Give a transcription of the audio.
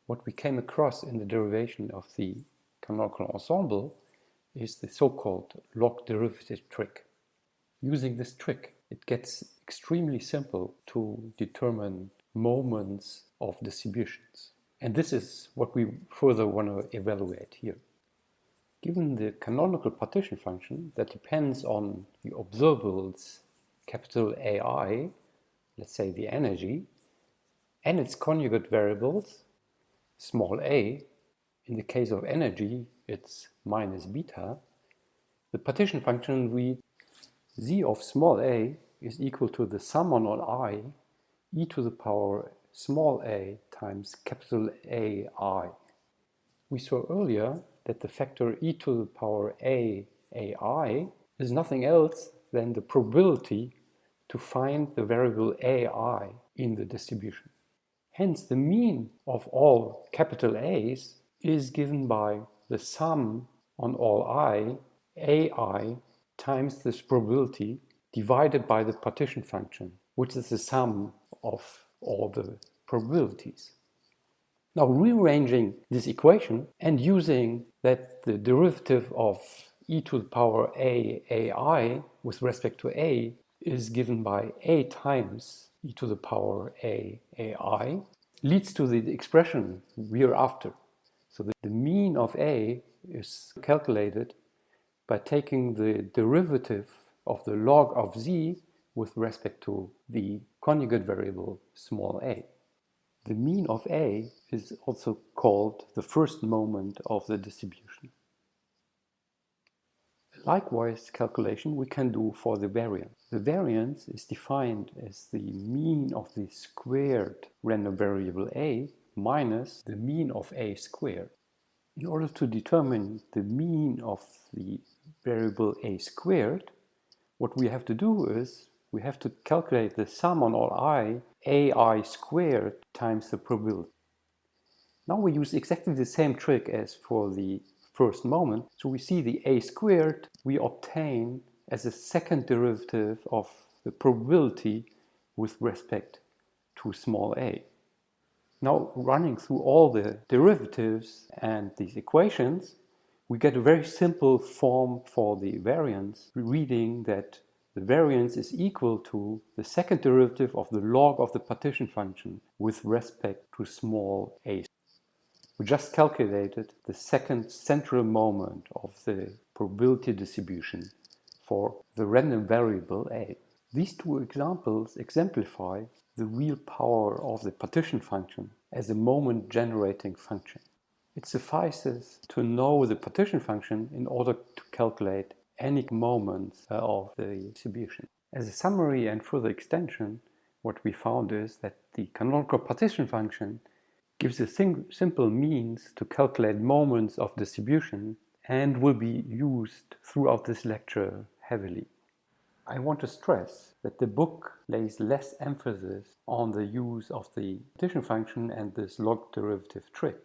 What we came across in the derivation of the canonical ensemble is the so-called log derivative trick. Using this trick, it gets extremely simple to determine moments of distributions. And this is what we further want to evaluate here. Given the canonical partition function that depends on the observables capital AI, let's say the energy, and its conjugate variables, small a, in the case of energy, it's minus beta, the partition function reads z of small a is equal to the sum on all I e to the power small a times capital AI. We saw earlier that the factor e to the power AI is nothing else than the probability to find the variable AI in the distribution. Hence, the mean of all capital A's is given by the sum on all I, AI, times this probability divided by the partition function, which is the sum of all the probabilities. Now, rearranging this equation and using that the derivative of e to the power AI with respect to a is given by a times e to the power AI leads to the expression we are after. So the mean of a is calculated by taking the derivative of the log of z with respect to the conjugate variable small a. The mean of a is also called the first moment of the distribution. Likewise calculation we can do for the variance. The variance is defined as the mean of the squared random variable a minus the mean of a squared. In order to determine the mean of the variable a squared, what we have to do is we have to calculate the sum on all I, ai squared times the probability. Now we use exactly the same trick as for the first moment. So we see the a squared we obtain as a second derivative of the probability with respect to small a. Now, running through all the derivatives and these equations, we get a very simple form for the variance, reading that the variance is equal to the second derivative of the log of the partition function with respect to small a. We just calculated the second central moment of the probability distribution for the random variable a. These two examples exemplify the real power of the partition function as a moment-generating function. It suffices to know the partition function in order to calculate any moments of the distribution. As a summary and further extension, what we found is that the canonical partition function gives a simple means to calculate moments of distribution and will be used throughout this lecture heavily. I want to stress that the book lays less emphasis on the use of the partition function and this log derivative trick.